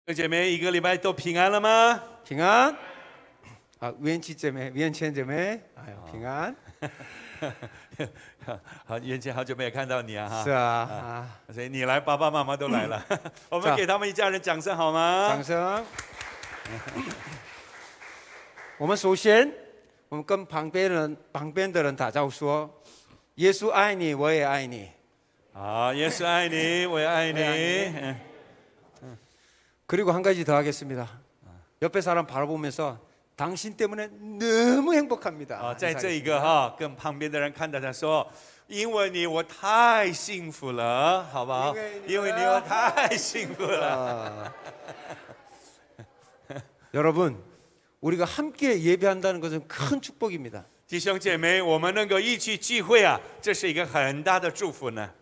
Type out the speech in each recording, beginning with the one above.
弟兄姐妹，一个礼拜都平安了吗？平安。元气姐妹、元谦姐妹，哎呦，平安。好，元谦好久没有看到你啊！是啊，所以你来，爸爸妈妈都来了。我们给他们一家人掌声好吗？掌声。我们首先，我们跟旁边的人打招呼说：“耶稣爱你，我也爱你。”好，耶稣爱你，我也爱你。 그리고 한 가지 더 하겠습니다. 옆에 사람 바라보면서 당신 때문에 너무 행복합니다. 在这一个跟旁边的人看到他说，因为你我太幸福了，好不好？因为你我太幸福了。 여러분, 우리가 함께 예배한다는 것은 큰 축복입니다. 弟兄姐妹，我们能够一起聚会啊，这是一个很大的祝福呢。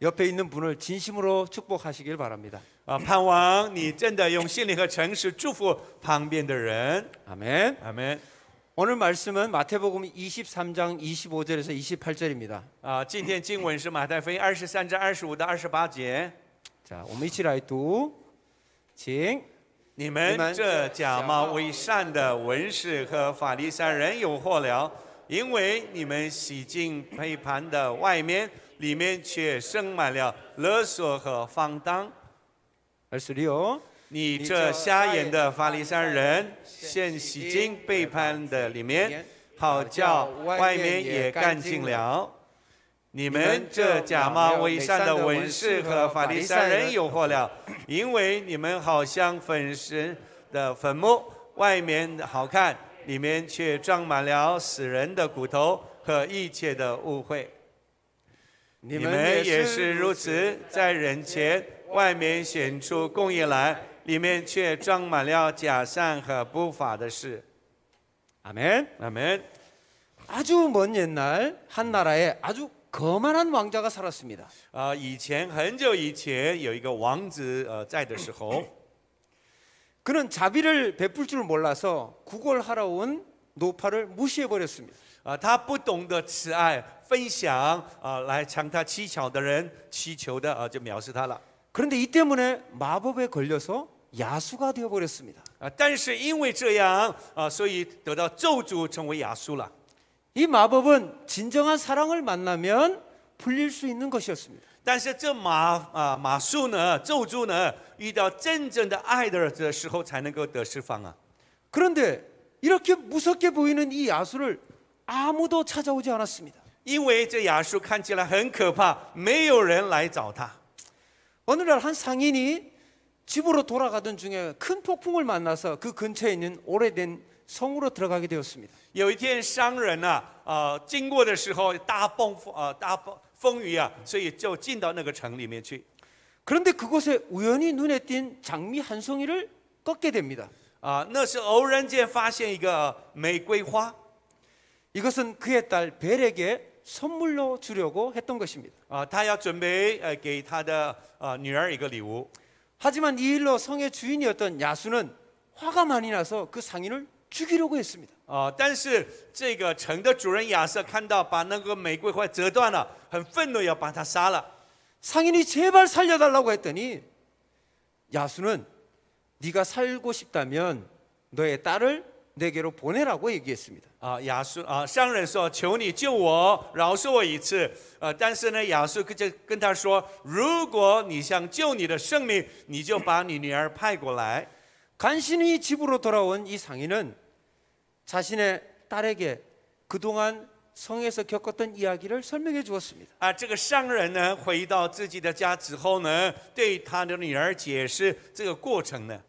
옆에 있는 분을 진심으로 축복하시길 바랍니다. 盼望你真的用心灵和诚实祝福旁边的人。 아멘. 아멘. 오늘 말씀은 마태복음 23장 25절에서 28절입니다. 今天经文是马太福音23章25到28节。 자, 我们一起来读，请。 你们这假冒伪善的文士和法利赛人有祸了，因为你们洗净背叛的外面，里面却盛满了勒索和放荡。 알수리요. 你这瞎眼的法利赛人，先洗净背叛的里面，好叫外面也干净了。你们这假冒伪善的文士和法利赛人有祸了，因为你们好像焚尸的坟墓，外面好看，里面却装满了死人的骨头和一切的污秽。你们也是如此，在人前外面显出公义来，里面却装满了假善和不法的事。 아멘. 아멘. 아주 먼 옛날 한 나라에 아주 거만한 왕자가 살았습니다. 以前很久以前有一个王子在的时候， 그는 자비를 베풀 줄 몰라서 구걸하러 온 노파를 무시해 버렸습니다. 他不懂得慈爱分享来向他乞巧的人祈求的就藐视他了。 그런데 이 때문에 마법에 걸려서 야수가 되어 버렸습니다. 但是因为这样所以得到咒诅，成为亚述了。 이 마법은 진정한 사랑을 만나면 풀릴 수 있는 것이었습니다. 但是这马术呢，咒诅呢，遇到真正的爱的时候才能够得释放啊。 그런데 이렇게 무섭게 보이는 이 야수를 아무도 찾아오지 않았습니다. 因为这亚述看起来很可怕，没有人来找他。 어느 날 한 상인이 집으로 돌아가던 중에 큰 폭풍을 만나서 그 근처에 있는 오래된 성으로 들어가게 되었습니다. 有一天商人经过的时候大风雨啊，所以就进到那个城里面去。 그런데 그곳에 우연히 눈에 띈 장미 한 송이를 꺾게 됩니다. 那是偶然间发现一个玫瑰花。 이것은 그의 딸 벨에게 선물로 주려고 했던 것입니다. 他要准备给他的女儿一个礼物。 하지만 이 일로 성의 주인이었던 야수는 화가 많이 나서 그 상인을 죽이려고 했습니다. 但是这个城的主人亚瑟看到把那个玫瑰花折断了，很愤怒要把他杀了。 상인이 제발 살려달라고 했더니 야수는 네가 살고 싶다면 너의 딸을 내게로 보내라고 얘기했습니다. 商人说：“求你救我，饶恕我一次。”但是呢，亚述就跟他说：“如果你想救你的生命，你就把你女儿派过来。” 간신히 집으로 돌아온 이 상인은 자신의 딸에게 그동안 성에서 겪었던 이야기를 설명해 주었습니다. 这个商人呢，回到自己的家之后呢，对他的女儿解释这个过程呢。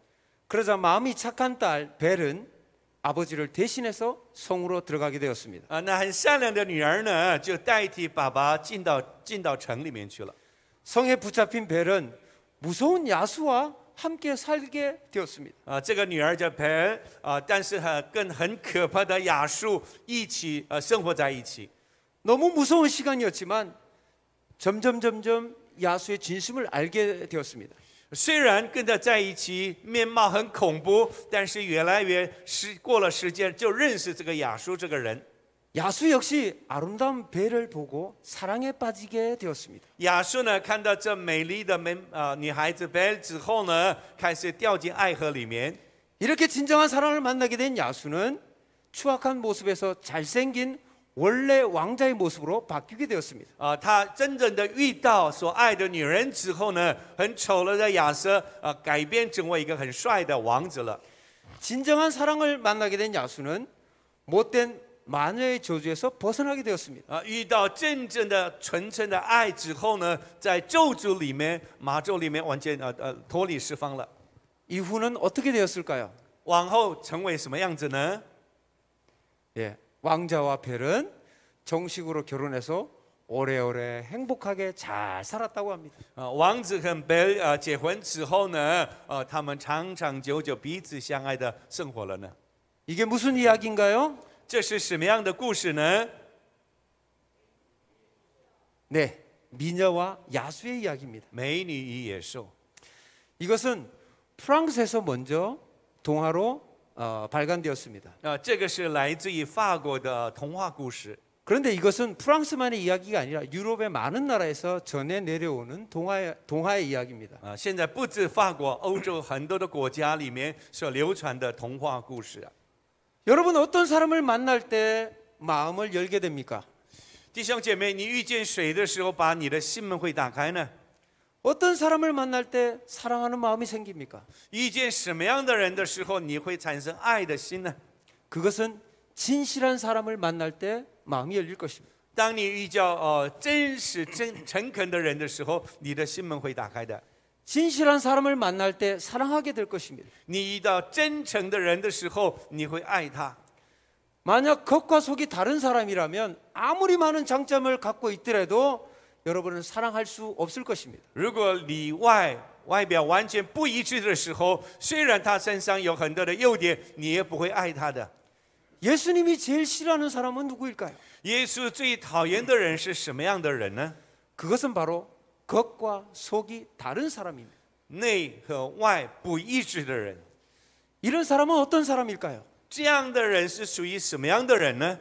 그러자 마음이 착한 딸 벨은 아버지를 대신해서 성으로 들어가게 되었습니다. 那很善良的女儿呢，就代替爸爸进到城里面去了。 성에 붙잡힌 벨은 무서운 야수와 함께 살게 되었습니다. 这个女儿叫培但是跟很可怕的亚述一起生活在一起。 너무 무서운 시간이었지만 점점 야수의 진심을 알게 되었습니다. 虽然跟他在一起面貌很恐怖，但是越来越过了时间就认识这个亚述这个人。 야수 역시 아름다운 배를 보고 사랑에 빠지게 되었습니다. 亚述呢，看到这美丽的女孩子贝之后呢，开始掉进爱河里面。 이렇게 진정한 사랑을 만나게 된 야수는 추악한 모습에서 잘생긴 원래 왕자의 모습으로 바뀌게 되었습니다. 他真正的遇到所爱的女人之后呢，很丑陋的亚瑟改变成为一个很帅的王子了。 진정한 사랑을 만나게 된 야수는 못된 마녀의 저주에서 벗어나게 되었습니다. 遇到真正的纯正的爱之后呢，在咒诅里面、魔咒里面完全脱离释放了。 이후는 어떻게 되었을까요? 往后成为什么样子呢？ 예, 왕자와 벨은 정식으로 결혼해서 오래오래 행복하게 잘 살았다고 합니다. 王子和贝结婚之后呢，他们长长久久彼此相爱的生活了呢。 이게 무슨 이야기인가요? 这是什么样的故事呢？ 네, 미녀와 야수의 이야기입니다. 美女与野兽。 이것은 프랑스에서 먼저 동화로 발간되었습니다. 这个是来自于法国的童话故事。 그런데 이것은 프랑스만의 이야기가 아니라 유럽의 많은 나라에서 전해 내려오는 동화의 이야기입니다. 现在不止法国，欧洲很多的国家里面所流传的童话故事。 여러분 어떤 사람을 만날 때 마음을 열게 됩니까? 弟兄姐妹，你遇见谁的时候，把你的心门会打开呢？ 어떤 사람을 만날 때 사랑하는 마음이 생깁니까? 遇见什么样的人的时候，你会产生爱的心呢？ 그것은 진실한 사람을 만날 때 마음이 열릴 것입니다. 当你遇到真实诚恳的人的时候，你的心门会打开的。 진실한 사람을 만날 때 사랑하게 될 것입니다. 你遇到真诚的人的时候，你会爱他。 만약 겉과 속이 다른 사람이라면 아무리 많은 장점을 갖고 있더라도 여러분은 사랑할 수 없을 것입니다. 如果里外表完全不一致的时候，虽然他身上有很多的优点，你也不会爱他的。 예수님이 제일 싫어하는 사람은 누구일까요? 耶稣最讨厌的人是什么样的人呢？ 그것은 바로 겉과 속이 다른 사람입니다. 内和外不一致的人。 이런 사람은 어떤 사람일까요? 这样的人是属于什么样的人呢？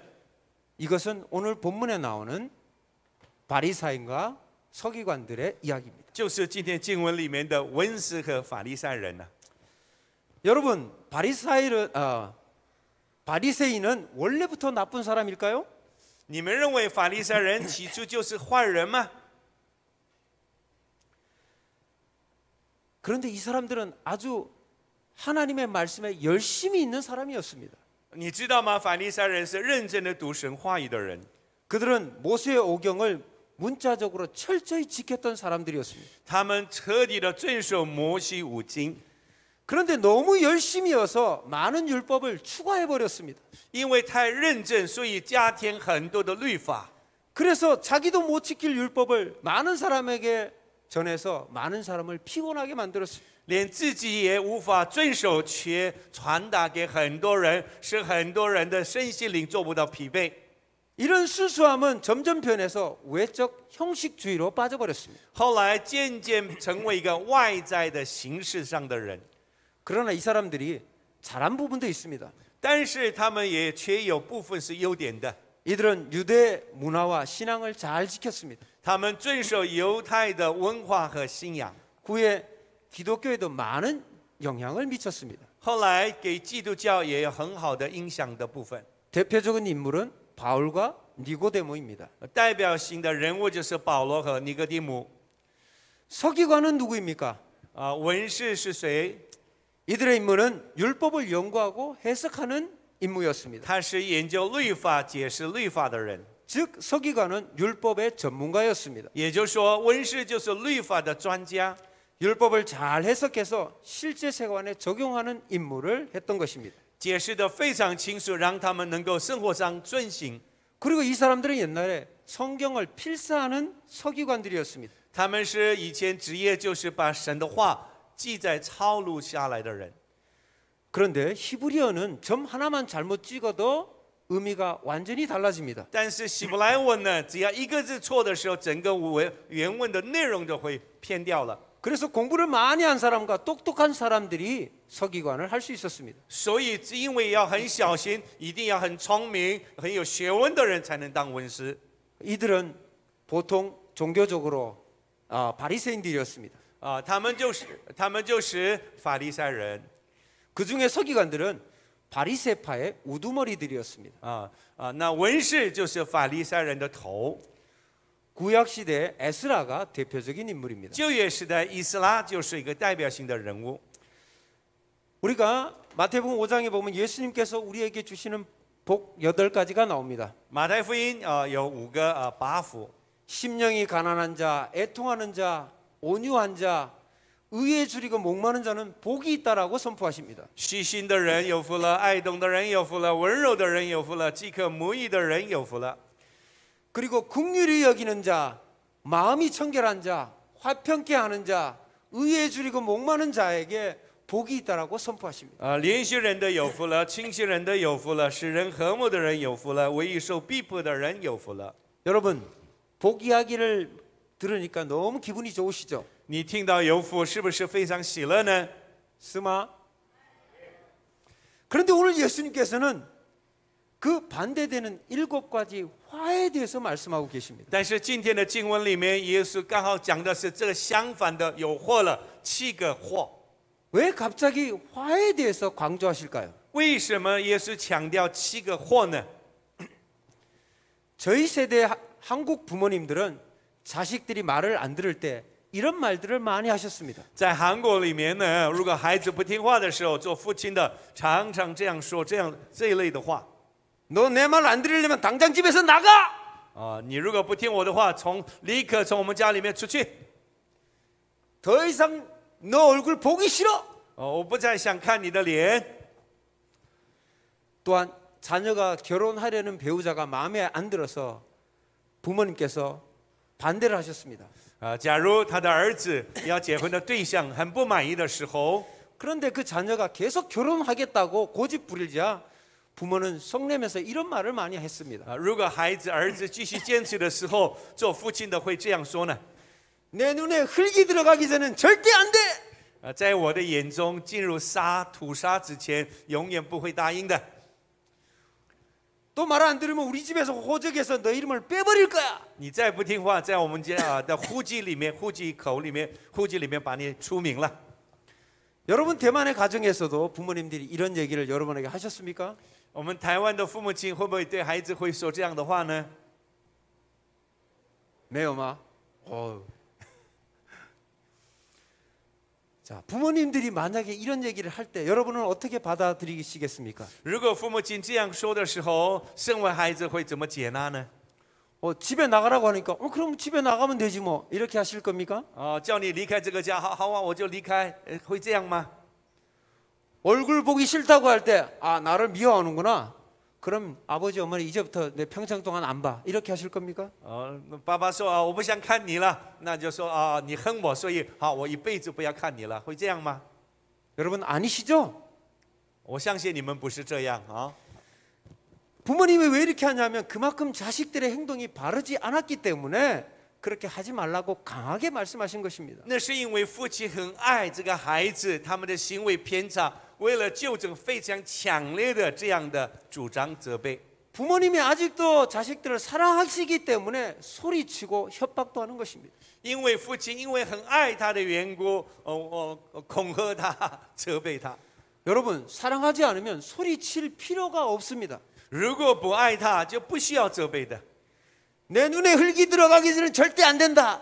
이것은 오늘 본문에 나오는 바리사인과 서기관들의 이야기입니다. 就是今天经文里面的文士和法利赛人呢。 여러분 바리새인은 원래부터 나쁜 사람일까요? 你们认为法利赛人起初就是坏人吗？ 그런데 이 사람들은 아주 하나님의 말씀에 열심히 있는 사람이었습니다. 你知道吗？法利赛人是认真的读神话语的人， 그들은 모세의 오경을 문자적으로 철저히 지켰던 사람들이었습니다. 他们彻底的遵守摩西五经。 그런데 너무 열심이어서 많은 율법을 추가해 버렸습니다. 因为太认真，所以加添很多的律法。 그래서 자기도 못 지킬 율법을 많은 사람에게 전해서 많은 사람을 피곤하게 만들었습니다. 连自己也无法遵守，却传达给很多人，使很多人的身心灵做不到疲惫。 이런 수수함은 점점 변해서 외적 형식주의로 빠져버렸습니다. 后来渐渐成为一个外在的形式上的人， 그러나 이 사람들이 잘한 부분도 있습니다. 但是他们也却有部分是优点的。 이들은 유대 문화와 신앙을 잘 지켰습니다. 他们遵守犹太的文化和信仰， 후에 기독교에도 많은 영향을 미쳤습니다. 后来给基督教也有很好的影响的部分。 대표적인 인물은 바울과 니고데모입니다. 代表性的人物就是保罗和尼哥底母。 서기관은 누구입니까? 文士是谁？ 이들의 임무는 율법을 연구하고 해석하는 임무였습니다. 他是研究律法、解释律法的人。 즉 서기관은 율법의 전문가였습니다. 也就是说，文士就是律法的专家。 율법을 잘 해석해서 실제 생활에 적용하는 임무를 했던 것입니다. 解释得非常清楚，让他们能够生活上遵行。 그리고 이 사람들은 옛날에 성경을 필사하는 서기관들이었습니다. 他们是以前职业就是把神的话记在抄录下来的人。 그런데 히브리어는 점 하나만 잘못 찍어도 의미가 완전히 달라집니다. 但是希伯来文呢，只要一个字错的时候，整个原文的内容就会偏掉了。 그래서 공부를 많이 한 사람과 똑똑한 사람들이 서기관을 할 수 있었습니다. 所以因为要很小心，一定要很聪明、很有学问的人才能当文士。 이들은 보통 종교적으로 바리새인들이었습니다. 他们就是法利赛人。 그 중에 서기관들은 바리새파의 우두머리들이었습니다. 那文士就是法利赛人的头。 구약 시대의 에스라가 대표적인 인물입니다. 旧约时代，以斯拉就是一个代表性的人物。 우리가 마태복음 5장에 보면 예수님께서 우리에게 주시는 복 8가지가 나옵니다. 马太福音有5个八福。 심령이 가난한 자, 애통하는 자, 온유한 자, 의에 줄이고 목마른 자는 복이 있다라고 선포하십니다. 虚心的人有福了，爱懂的人有福了，温柔的人有福了，饥渴慕义的人有福了。 그리고 긍휼히 여기는 자, 마음이 청결한 자, 화평케 하는 자, 의에 줄이고 목마른 자에게 복이 있다라고 선포하십니다. 怜恤人的有福了，清心人的有福了，使人和睦的人有福了，为义受逼迫的人有福了。 여러분, 복 이야기를 들으니까 너무 기분이 좋으시죠? 你听到有福，是不是非常喜乐呢？ 스마. 그런데 오늘 예수님께서는 그 반대되는 7가지 화에 대해서 말씀하고 계십니다. 但是今天的经文里面，耶稣刚好讲的是这个相反的，有祸了，7个祸。 왜 갑자기 화에 대해서 강조하실까요? 为什么耶稣强调7个祸呢？ 저희 세대 한국 부모님들은 자식들이 말을 안 들을 때 이런 말들을 많이 하셨습니다. 在韩国里面呢，如果孩子不听话的时候，做父亲的常常这样说这一类的话。 너 내 말 안 들으려면 당장 집에서 나가! 你如果不听我的话，立刻从我们家里面出去。 더 이상 너 얼굴 보기 싫어! 我不再想看你的脸。 또한 자녀가 결혼하려는 배우자가 마음에 안 들어서 부모님께서 반대를 하셨습니다. 假如他的儿子要结婚的对象很不满意的时候， 그런데 그 자녀가 계속 결혼하겠다고 고집 부리자 부모는 성내면서 이런 말을 많이 했습니다. 如果儿子继续坚持的时候，做父亲的会这样说呢？ 내 눈에 흙이 들어가기 전엔 절대 안 돼! 在我的眼中进入土沙之前，永远不会答应的。 또 말 안 들으면 우리 집에서 호적에서 너 이름을 빼버릴 거야. 你再不听话，在我们家的户籍里面把你除名了。 여러분 대만의 가정에서도 부모님들이 이런 얘기를 여러분에게 하셨습니까? 我们台湾的父母亲会不会对孩子会说这样的话呢？ 매요마. 자, 부모님들이 만약에 이런 얘기를 할 때 여러분은 어떻게 받아들이시겠습니까? 如果父母亲这样说的时候，身为孩子会怎么接纳呢？ 집에 나가라고 하니까 그럼 집에 나가면 되지 뭐 이렇게 하실 겁니까? 叫你离开这个家，好啊，我就离开，会这样吗？ 얼굴 보기 싫다고 할 때 나를 미워하는구나. 그럼 아버지 어머니 이제부터 내 평생 동안 안 봐. 이렇게 하실 겁니까? 爸爸说我不想看你了，那就说你恨我，所以好，我一辈子不要看你了，会这样吗？ 여러분 아니시죠? 我相信你们不是这样啊。 부모님이 왜 이렇게 하냐면 그만큼 자식들의 행동이 바르지 않았기 때문에 그렇게 하지 말라고 강하게 말씀하신 것입니다. 那是因为父亲很爱这个孩子，他们的行为偏差，为了纠正非常强烈的这样的主张责备。 부모님이 아직도 자식들을 사랑하시기 때문에 소리치고 협박도 하는 것입니다. 因为父亲因为很爱他的缘故，恐吓他，责备他。 여러분 사랑하지 않으면 소리칠 필요가 없습니다. 如果不爱他，就不需要责备的。 내 눈에 흙이 들어가기 전에 절대 안 된다.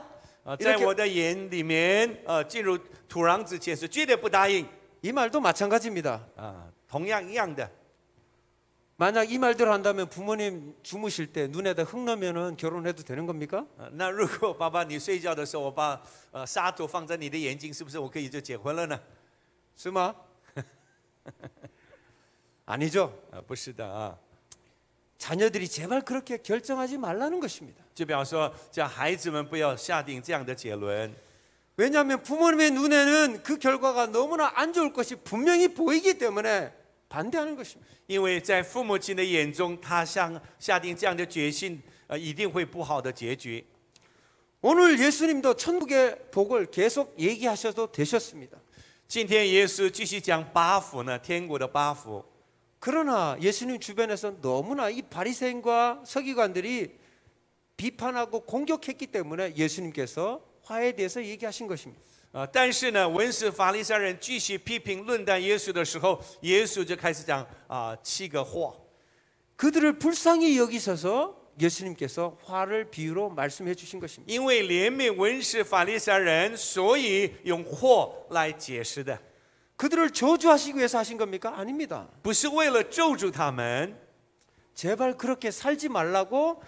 在我的眼里面，进入土壤之前是绝对不答应。 이 말도 마찬가지입니다. 同样一样的。 만약 이 말대로 한다면 부모님 주무실 때 눈에다 흙 넣으면 결혼해도 되는 겁니까? 那如果爸爸你睡觉的时候，我把沙土放在你的眼睛，是不是我可以就结婚了呢？ 스마? 아니죠. 不是的啊。 자녀들이 제발 그렇게 결정하지 말라는 것입니다. 就比方说，叫孩子们不要下定这样的结论。 왜냐하면 부모님의 눈에는 그 결과가 너무나 안 좋을 것이 분명히 보이기 때문에 반대하는 것입니다. 因为在父母亲的眼中，他下定这样的决心，一定会不好的结局。 오늘 예수님도 천국의 복을 계속 얘기하셔도 되셨습니다. 今天耶稣继续讲八福呢，天国的八福。 그러나 예수님 주변에서 너무나 이 바리새인과 서기관들이 비판하고 공격했기 때문에 예수님께서 화에 대해서 얘기하신 것입니다. 但是呢，文士法利赛人继续批评论断耶稣的时候，耶稣就开始讲七个祸。 그들을 불쌍히 여기셔서 예수님께서 화를 비유로 말씀해 주신 것입니다. 因为怜悯文士法利赛人，所以用祸来解释的， 그들을 저주하시기 위해서 하신 겁니까? 아닙니다. 不是为了咒诅他们， 제발 그렇게 살지 말라고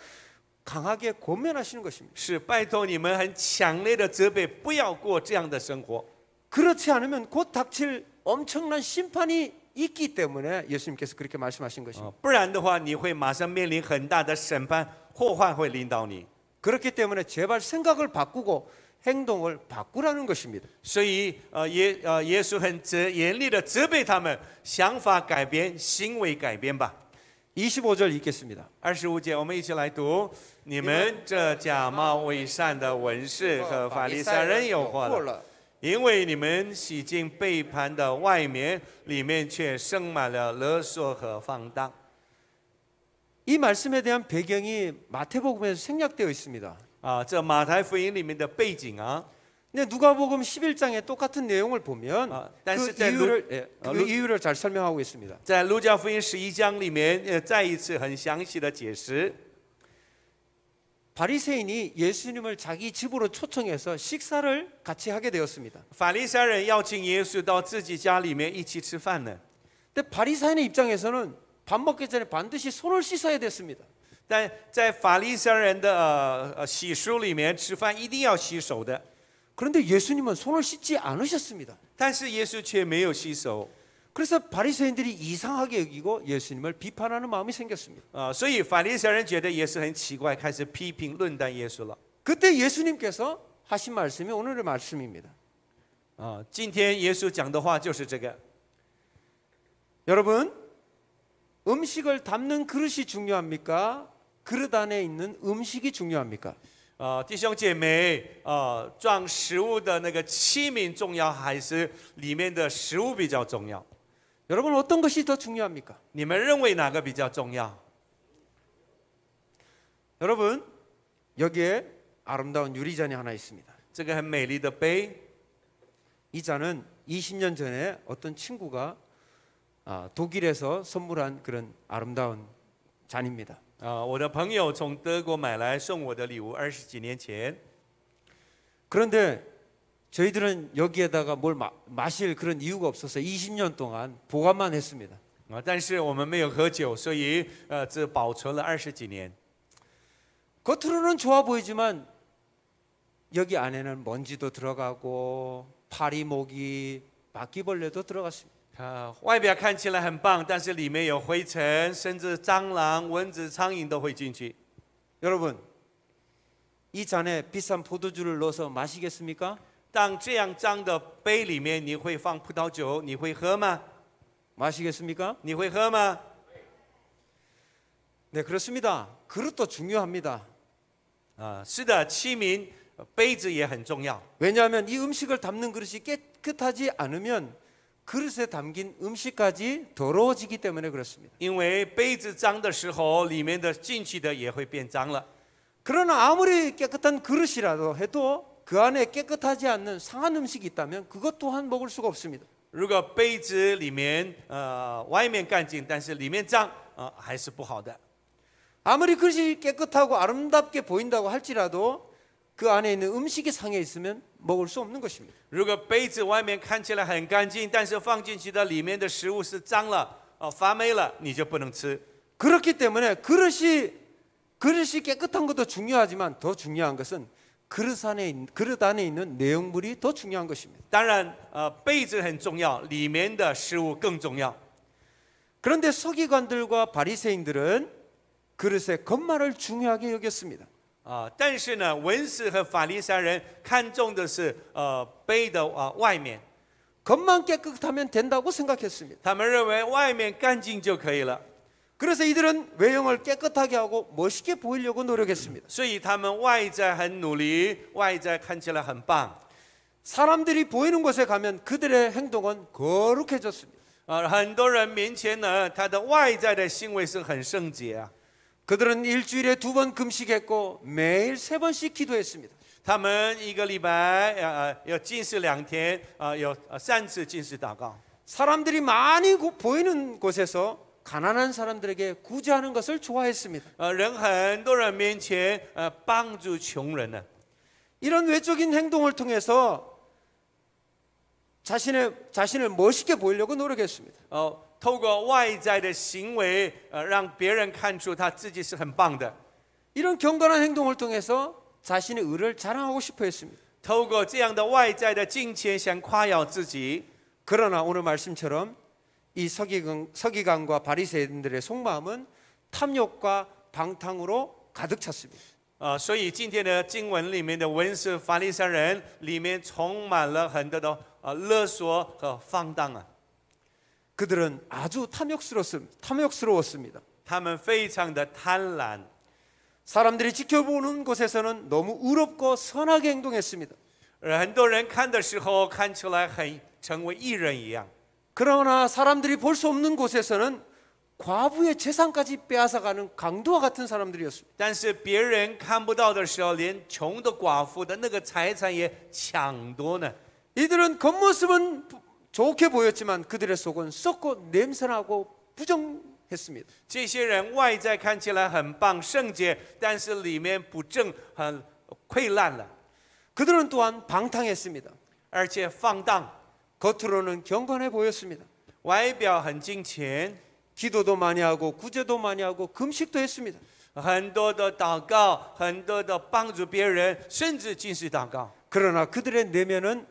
강하게 권면하시는 것입니다. 是拜托你们很强烈的责备，不要过这样的生活。 그렇지 않으면 곧 닥칠 엄청난 심판이 있기 때문에 예수님께서 그렇게 말씀하신 것입니다. 不然的话，你会马上面临很大的审判，祸患会临到你。 그렇기 때문에 제발 생각을 바꾸고 행동을 바꾸라는 것입니다. 所以耶稣很严厉的责备他们，想法改变，行为改变吧。 25절 읽겠습니다. 25节，我们一起来读：你们这假冒伪善的文士和法利赛人有祸了，因为你们洗净背叛的外面，里面却盛满了勒索和放荡。 이 말씀에 대한 배경이 마태복음에서 생략되어 있습니다. 这马太福音里面的背景啊， 근데 누가복음 11장에 똑같은 내용을 보면 그 이유를 잘 설명하고 있습니다. 在路加福音11章里面，再一次很详细的解释。 바리새인이 예수님을 자기 집으로 초청해서 식사를 같이 하게 되었습니다. 法利赛人邀请耶稣到自己家里面一起吃饭呢。 근데 바리새인의 입장에서는 밥 먹기 전에 반드시 손을 씻어야 됐습니다. 但在法利赛人的习俗里面，吃饭一定要洗手的。 그런데 예수님은 손을 씻지 않으셨습니다. 但是耶稣却没有洗手， 그래서 바리새인들이 이상하게 여기고 예수님을 비판하는 마음이 생겼습니다. 所以法利赛人觉得耶稣很奇怪，开始批评论断耶稣了。 그때 예수님께서 하신 말씀이 오늘의 말씀입니다. 今天耶稣讲的话就是这个。 여러분, 음식을 담는 그릇이 중요합니까? 그릇 안에 있는 음식이 중요합니까? 弟兄姐妹，装食物的那个器皿重要，还是里面的食物比较重要？ 여러분 어떤 것이 더 중요합니까? 你们认为哪个比较重要？ 여러분 여기에 아름다운 유리잔이 하나 있습니다. 这个很美丽的杯， 이 잔은 20년 전에 어떤 친구가 독일에서 선물한 그런 아름다운 잔입니다. 我的朋友从德国买来送我的礼物，20几年前。 그런데 저희들은 여기에다가 뭘 마실 그런 이유가 없어서 20년 동안 보관만 했습니다. 但是我们没有喝酒，所以只保存了20几年。 겉으로는 좋아 보이지만 여기 안에는 먼지도 들어가고 파리 모기, 바퀴벌레도 들어갔습니다. 外表看起来很棒，但是里面有灰尘，甚至蟑螂、蚊子、苍蝇都会进去。 여러분, 이 잔에 비싼 포도주를 넣어서 마시겠습니까? 当这样脏的杯里面，你会放葡萄酒，你会喝吗？ 마시겠습니까? 你会喝吗？ 네, 그렇습니다. 그릇도 중요합니다. 是的，器皿、杯子也很重要。 왜냐하면 이 음식을 담는 그릇이 깨끗하지 않으면 그릇에 담긴 음식까지 더러워지기 때문에 그렇습니다. 因为杯子脏的时候，里面的进去的也会变脏了。 그러나 아무리 깨끗한 그릇이라도 해도 그 안에 깨끗하지 않는 상한 음식이 있다면 그것 또한 먹을 수가 없습니다. 如果杯子里面外面干净，但是里面脏，还是不好的。 아무리 그릇이 깨끗하고 아름답게 보인다고 할지라도 그 안에 있는 음식이 상해 있으면 먹을 수 없는 것입니다. 如果杯子外面看起来很干净，但是放进去的里面的食物是脏了，发霉了，你就不能吃。 그렇기 때문에 그릇이 깨끗한 것도 중요하지만 더 중요한 것은 그릇 안에 있는 내용물이 더 중요한 것입니다. 当然，杯子很重要，里面的食物更重要。 그런데 서기관들과 바리새인들은 그릇의 겉말을 중요하게 여겼습니다. 但是呢，文士和法利赛人看重的是杯的外面， 겉만 깨끗하면 된다고 생각했습니다. 他们认为外面干净就可以了。 그래서 이들은 외형을 깨끗하게 하고 멋있게 보이려고 노력했습니다. 所以他们外在很努力，外在看起来很棒。 사람들이 보이는 곳에 가면 그들의 행동은 거룩해졌습니다. 很多人面前呢，他的外在的行为是很圣洁啊。 그들은 일주일에 2번 금식했고 매일 3번씩 기도했습니다. 他们一个礼拜有禁食2天，有3次禁食祷告。 사람들이 많이 보이는 곳에서 가난한 사람들에게 구제하는 것을 좋아했습니다. 很多人面前帮助穷人呢。 이런 외적인 행동을 통해서 자신을 멋있게 보이려고 노력했습니다. 透过外在的行为，让别人看出他自己是很棒的。 이런 경건한 행동을 통해서 자신의 의를 자랑하고 싶어 했습니다. 透过这样的外在的金钱，想夸耀自己。 그러나 오늘 말씀처럼 이 서기관과 바리새인들의 속마음은 탐욕과 방탕으로 가득 찼습니다. 所以今天的经文里面的文士法利赛人里面充满了很多的勒索和放荡啊。 그들은 아주 탐욕스러웠습니다. 他们非常的贪婪。 사람들이 지켜보는 곳에서는 너무 의롭고 선하게 행동했습니다. 很多人看的时候看起来很成为义人一样。 그러나 사람들이 볼 수 없는 곳에서는 과부의 재산까지 빼앗아가는 강도와 같은 사람들이었습니다. 但是别人看不到的时候，连穷的寡妇的那个财产也抢夺呢。 이들은 겉모습은 좋게 보였지만 그들의 속은 썩고 냄새나고 부정했습니다. 这些人外在看起来很棒圣洁，但是里面不正，很溃烂了， 그들은 또한 방탕했습니다. 而且放荡， 겉으로는 경건해 보였습니다. 外表很金钱， 기도도 많이 하고 구제도 많이 하고 금식도 했습니다. 很多的祷告，很多的帮助别人，甚至禁食祷告。 그러나 그들의 내면은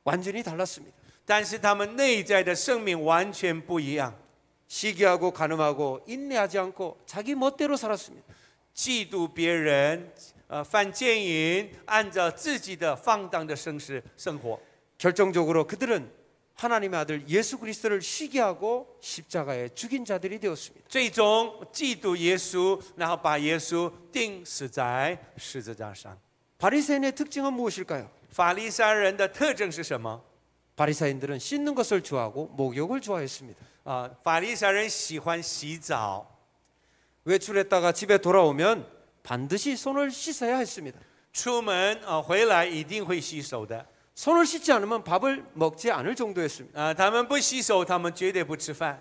완전히 달랐습니다. 但是他们内在的生命完全不一样， 시기하고 간음하고 인내하지 않고 자기 멋대로 살았습니다. 嫉妒别人，犯奸淫，按照自己的放荡的生活。 결정적으로 그들은 하나님의 아들 예수 그리스도를 시기하고 십자가에 죽인 자들이 되었습니다. 最终嫉妒耶稣，然后把耶稣钉死在十字架上。 바리새인의 특징은 무엇일까요? 法利赛人的特征是什么？ 바리새인들은 씻는 것을 좋아하고 목욕을 좋아했습니다. 法利赛人喜欢洗澡， 외출했다가 집에 돌아오면 반드시 손을 씻어야 했습니다. 出门回来一定会洗手的。 손을 씻지 않으면 밥을 먹지 않을 정도였습니다. 他们不洗手，他们绝对不吃饭。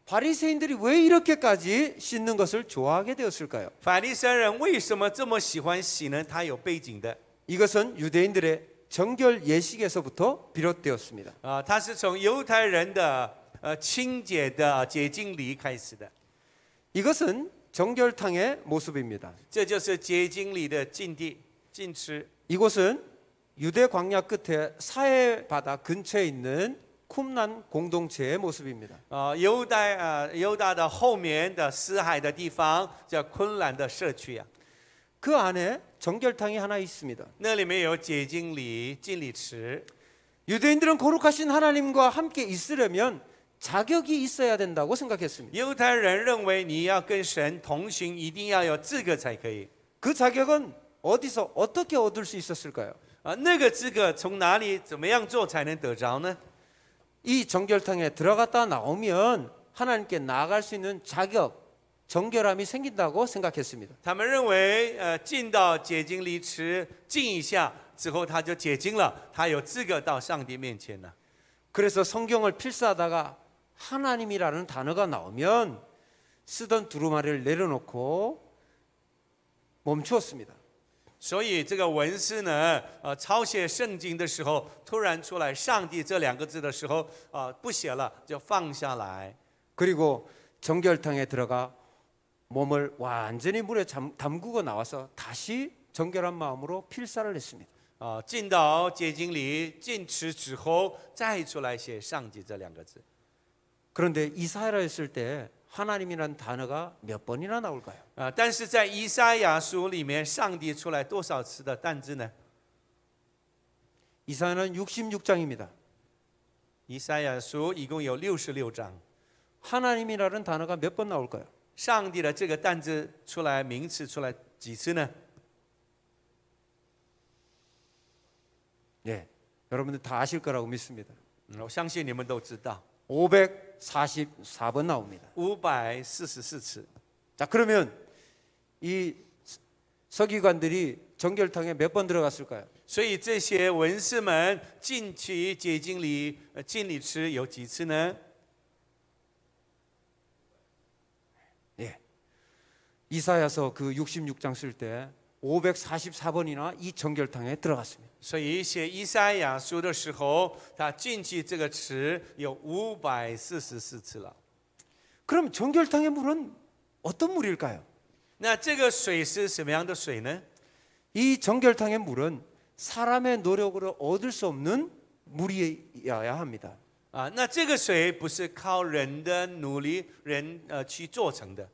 바리새인들이 왜 이렇게까지 씻는 것을 좋아하게 되었을까요? 法利赛人为什么这么喜欢洗呢？他有背景的。 이것은 유대인들의 정결 예식에서부터 비롯되었습니다. 他是从犹太人的清洁的洁净礼开始的。 이것은 정결탕의 모습입니다. 这就是洁净礼的禁地禁吃。 이곳은 유대 광야 끝에 사해 바다 근처에 있는 쿰란 공동체의 모습입니다. 犹大的后面的死海的地方叫昆兰的社区啊。 그 안에 정결탕이 하나 있습니다. 那里面有洁净礼、净礼池。 유대인들은 거룩하신 하나님과 함께 있으려면 자격이 있어야 된다고 생각했습니다. 犹太人认为你要跟神同行，一定要有资格才可以。 그 자격은 어디서 어떻게 얻을 수 있었을까요? 那个资格从哪里、怎么样做才能得着呢？ 이 정결탕에 들어갔다 나오면 하나님께 나아갈 수 있는 자격, 정결함이 생긴다고 생각했습니다. 他们认为，进到洁净礼池浸一下之后，他就洁净了，他有资格到上帝面前了。 그래서 성경을 필사하다가 하나님이라는 단어가 나오면 쓰던 두루마리를 내려놓고 멈추었습니다. 所以这个文士呢，抄写圣经的时候，突然出来“上帝”这2个字的时候，不写了，就放下来。 그리고 정결탕에 들어가 몸을 완전히 물에 담그고 나와서 다시 정결한 마음으로 필사를 했습니다. 进到洁净里进池之后，再出来写“上帝”这2个字。 그런데 이사야라 했을 때 하나님이란 단어가 몇 번이나 나올까요? 但是在以赛亚书里面，上帝出来多少次的单字呢？ 이사야는 66장입니다. 以赛亚书一共有66章。 하나님이라는 단어가 몇 번 나올까요? 上帝的这个单字出来，名词出来几次呢？ 예, 여러분들 다 아실 거라고 믿습니다. 我相信你们都知道， 544번 나옵니다. 544次。 자, 그러면 이 서기관들이 정결탕에 몇 번 들어갔을까요? 所以这些文士们进去洁净里敬礼池有几次呢？ 예. 이사야서 그 66장 쓸 때 544번이나 이 정결탕에 들어갔습니다. 所以写以赛亚书的时候，他进去这个池有544次了。 그럼 정결탕의 물은 어떤 물일까요? 那这个水是什么样的水呢？ 이 정결탕의 물은 사람의 노력으로 얻을 수 없는 물이어야 합니다. 啊，那这个水不是靠人的努力去做成的，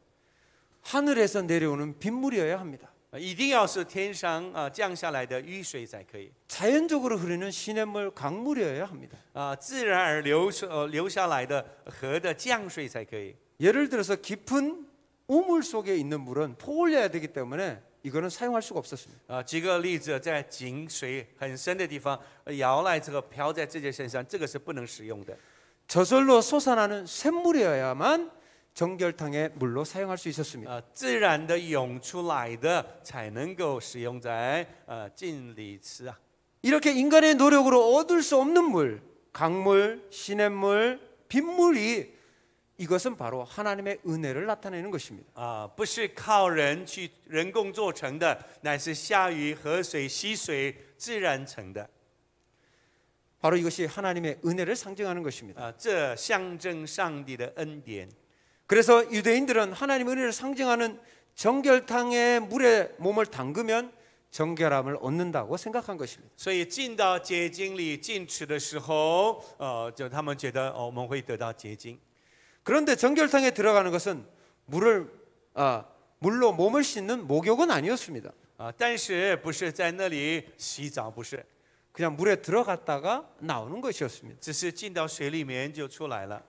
하늘에서 내려오는 빗물이어야 합니다. 一定要是天上降下来的雨水才可以。 자연적으로 흐르는 시냇물 강물이어야 합니다. 自然而流下来的河的降水才可以。 예를 들어서 깊은 우물 속에 있는 물은 포올려야 되기 때문에 이거는 사용할 수가 없었습니다. 举个例子，在井水很深的地方摇来这个漂在自己身上，这个是不能使用的。 저절로 솟아나는 샘물이어야만 정결탕의 물로 사용할 수 있었습니다. 自然的涌出来的才能够使用在敬礼池啊。 이렇게 인간의 노력으로 얻을 수 없는 물, 강물, 시냇물, 빗물이 이것은 바로 하나님의 은혜를 나타내는 것입니다. 不是靠人去人工做成的，乃是下雨、河水、溪水自然成的。 바로 이것이 하나님의 은혜를 상징하는 것입니다. 这象征上帝的恩典。 그래서 유대인들은 하나님의 은혜를 상징하는 정결탕의 물에 몸을 담그면 정결함을 얻는다고 생각한 것입니다. 所以进到洁净里进池的时候，就他们觉得我们会得到洁净。 그런데 정결탕에 들어가는 것은 물로 몸을 씻는 목욕은 아니었습니다. 但是不是在那里洗澡，不是， 그냥 물에 들어갔다가 나오는 것이었습니다. 只是进到水里面就出来了。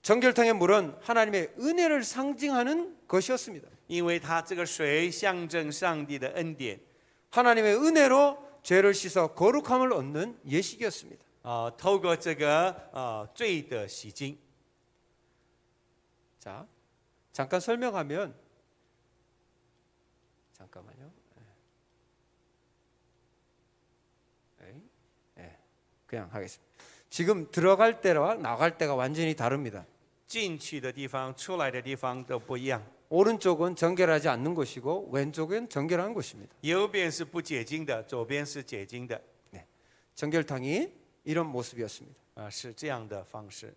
정결탕의 물은 하나님의 은혜를 상징하는 것이었습니다. 因为它这个水象征上帝的恩典， 하나님의 은혜로 죄를 씻어 거룩함을 얻는 예식이었습니다. 透过这个罪的洗净。 자, 잠깐 설명하면 잠깐만요. 그냥 하겠습니다. 지금 들어갈 때와 나갈 때가 완전히 다릅니다. 进去的地方、出来的地方都不一样。 오른쪽은 정결하지 않는 곳이고 왼쪽은 정결한 곳입니다. 右边是不洁净的，左边是洁净的。 정결탕이 이런 모습이었습니다. 是这样的方式。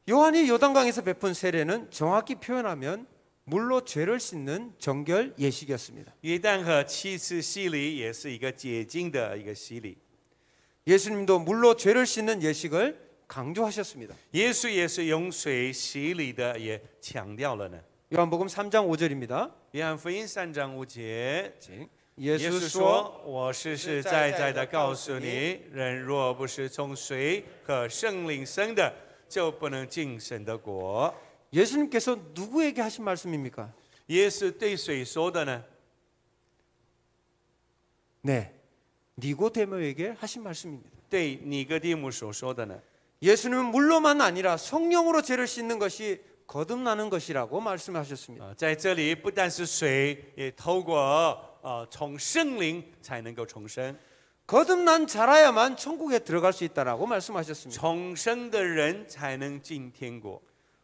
요한이 요단강에서 베푼 세례는 정확히 표현하면 물로 죄를 씻는 정결 예식이었습니다. 约旦河七次洗礼也是一个洁净的一个洗礼。 예수님도 물로 죄를 씻는 예식을 강조하셨습니다. 耶稣也是用水洗礼的，也强调了呢。 요한복음 3장 5절입니다. 约翰福音3章5节， 耶 耶稣 稣 说 说：“ 我实实在在的告诉你，人若不是从水和圣灵生的，就不能进神的国。” 예수님께서 누구에게 하신 말씀입니까? 耶稣对谁说的呢？ 네, 니고데모에게 하신 말씀입니다. 对尼哥底母所说的呢？ 예수님은 물로만 아니라 성령으로 죄를 씻는 것이 거듭나는 것이라고 말씀하셨습니다. 在这里不但是水，也透过从圣灵才能够重生。 거듭난 자라야만 천국에 들어갈 수 있다라고 말씀하셨습니다. 重生的人才能进天国。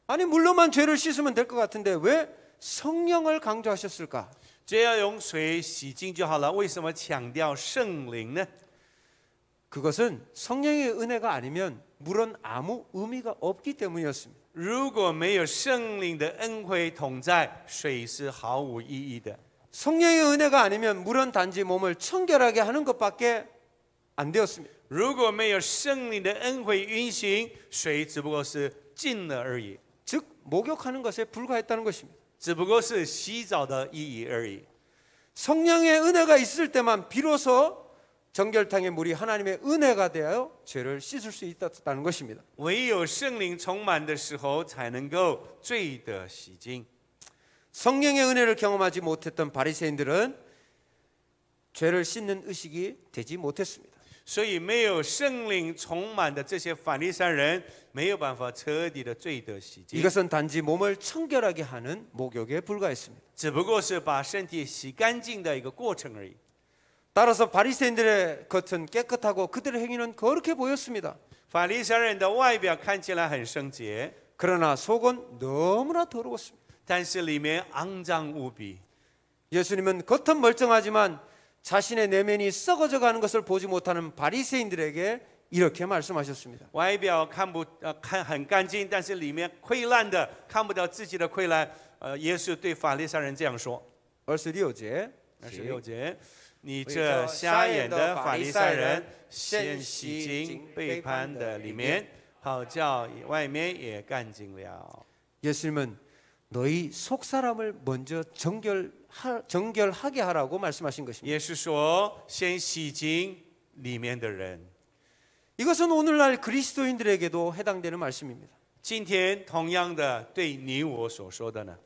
아니 물로만 죄를 씻으면 될 것 같은데 왜 성령을 강조하셨을까? 只要用水洗净就好了，为什么强调圣灵呢？ 그것은 성령의 은혜가 아니면 물은 아무 의미가 없기 때문이었습니다. 如果没有圣灵的恩惠同在，水是毫无意义的。 성령의 은혜가 아니면 물은 단지 몸을 청결하게 하는 것밖에 안 되었습니다. 如果没有圣灵的恩惠运行，水只不过是进了而已， 즉 목욕하는 것에 불과했다는 것입니다. 只不过是洗澡的意义而已。 성령의 은혜가 있을 때만 비로소 정결탕의 물이 하나님의 은혜가 되어 죄를 씻을 수 있다는 것입니다. 唯有圣灵充满的时候，才能够罪得洗净。 성령의 은혜를 경험하지 못했던 바리새인들은 죄를 씻는 의식이 되지 못했습니다. 所以没有圣灵充满的这些法利赛人，没有办法彻底的罪得洗净。 이것은 단지 몸을 청결하게 하는 목욕에 불과했습니다. 只不过是把身体洗干净的一个过程而已。 따라서 바리새인들의 겉은 깨끗하고 그들의 행위는 거룩해 보였습니다. 法利赛人的外表看起来很圣洁， 그러나 속은 너무나 더러웠습니다. 但是里面肮脏无比。 예수님은 겉은 멀쩡하지만 자신의 내면이 썩어져 가는 것을 보지 못하는 바리새인들에게 이렇게 말씀하셨습니다. 外表看很干净，但是里面溃烂的，看不到自己的溃烂。耶稣对法利赛人这样说。 26제 26节，你这瞎眼的法利赛人，先洗净背叛的里面，好叫外面也干净了。 예수님은 너희 속 사람을 먼저 정결하게 하라고 말씀하신 것입니다. 也是说，先洗净里面的人。 이것은 오늘날 그리스도인들에게도 해당되는 말씀입니다. 今天同样的对你我所说的呢，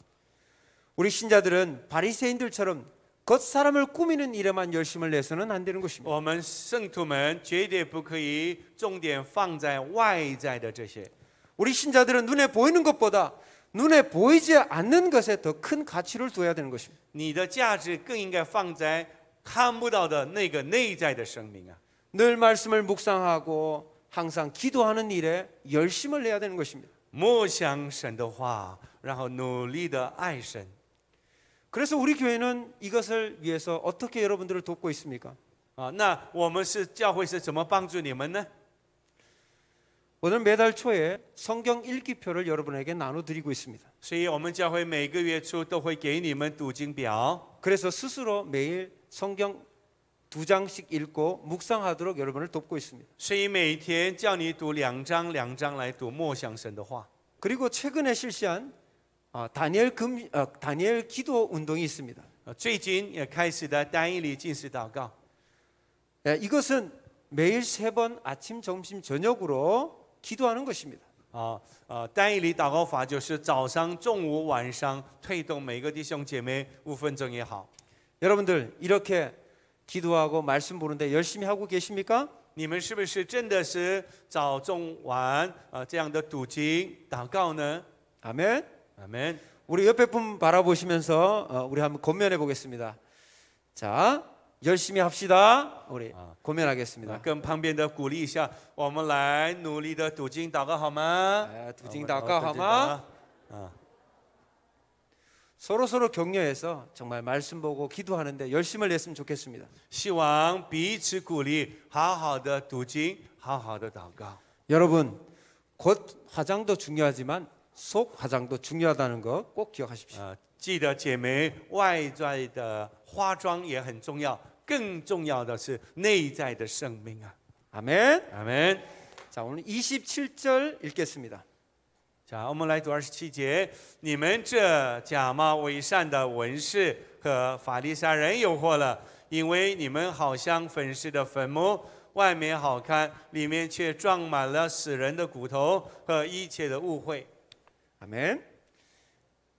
우리 신자들은 바리새인들처럼 겉 사람을 꾸미는 일에만 열심을 내서는 안 되는 것입니다. 我们圣徒们绝对不可以重点放在外在的这些。 우리 신자들은 눈에 보이는 것보다 눈에 보이지 않는 것에 더 큰 가치를 둬야 되는 것입니다. 你的价值更应该放在看不到的那个内在的生命啊。 늘 말씀을 묵상하고 항상 기도하는 일에 열심을 내야 되는 것입니다. 默想神的话，然后努力的爱神。 그래서 우리 교회는 이것을 위해서 어떻게 여러분들을 돕고 있습니까? 那我们教会是怎么帮助你们呢？ 오늘 매달 초에 성경 읽기표를 여러분에게 나눠드리고 있습니다. 所以我们教会每个月初都会给你们读经表。 그래서 스스로 매일 성경 2장씩 읽고 묵상하도록 여러분을 돕고 있습니다. 所以每天叫你读2章2章来读默想神的话。 그리고 최근에 실시한 다니엘 기도 운동이 있습니다. 最近也开始的单一里禁食祷告。 이것은 매일 3번 아침, 점심, 저녁으로 기도하는 것입니다. 单一里祷告法就是早上、中午、晚上推动每个弟兄姐妹5分钟也好。 여러분들 이렇게 기도하고 말씀 보는데 열심히 하고 계십니까? 你们是不是真的是早中晚这样的读经祷告呢？ 아멘. 아멘. 우리 옆에 분 바라보시면서 우리 한번 권면해 보겠습니다. 자, 열심히 합시다. 우리 권면하겠습니다. 跟旁边的鼓励一下，我们来努力的读经祷告好吗？ 读经祷告好吗？ 서로 격려해서 정말 말씀 보고 기도하는데 열심을 냈으면 좋겠습니다. 希望彼此鼓励，好好的读经，好好的祷告。 여러분, 겉 화장도 중요하지만 속 화장도 중요하다는 거 꼭 기억하십시오. 记得姐妹，外在的化妆也很重要，更重要的是内在的生命啊。 아멘. 아멘. 자, 오늘 27절 읽겠습니다. 자, 我们来读27节。你们这假冒伪善的文士和法利赛人有祸了，因为你们好像粉饰的坟墓，外面好看，里面却装满了死人的骨头和一切的误会。 아멘.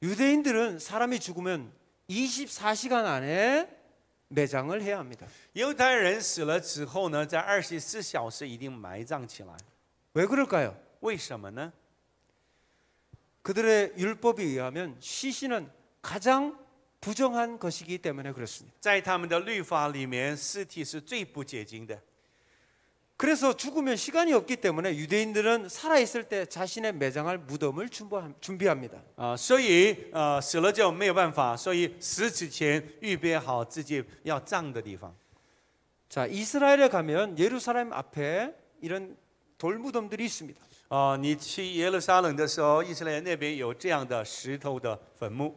유대인들은 사람이 죽으면 24시간 안에 매장을 해야 합니다. 犹太人死了之后呢，在24小时一定埋葬起来。 왜 그럴까요? 为什么呢？ 그들의 율법에 의하면 시신은 가장 부정한 것이기 때문에 그렇습니다. 在他们的律法里面，尸体是最不洁净的。 그래서 죽으면 시간이 없기 때문에 유대인들은 살아있을 때 자신의 매장할 무덤을 준비합니다. 所以死了就没有办法，所以死之前预备好自己要葬的地方。 자, 이스라엘에 가면 예루살렘 앞에 이런 돌무덤들이 있습니다. 你去耶路撒冷的时候，以色列那边有这样的石头的坟墓。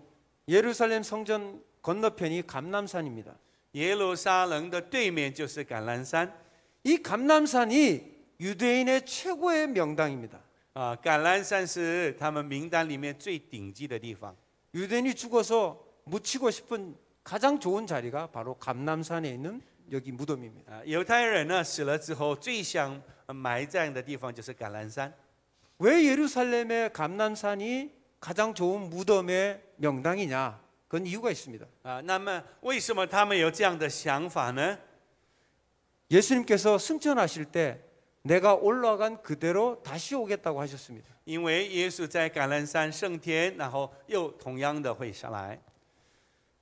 예루살렘 성전 건너편이 감람산입니다. 耶路撒冷的对面就是橄榄山。 이 감람산이 유대인의 최고의 명당입니다. 橄榄山是他们名单里面最顶级的地方。 유대인이 죽어서 묻히고 싶은 가장 좋은 자리가 바로 감람산에 있는 여기 무덤입니다. 犹太人呢死了之后，最想埋葬的地方就是橄榄山。 왜 예루살렘의 감람산이 가장 좋은 무덤의 명당이냐? 그건 이유가 있습니다. 那么为什么他们有这样的想法呢？ 예수님께서 승천하실 때 내가 올라간 그대로 다시 오겠다고 하셨습니다. 因为耶稣在橄榄山升天，然后又同样的会下来。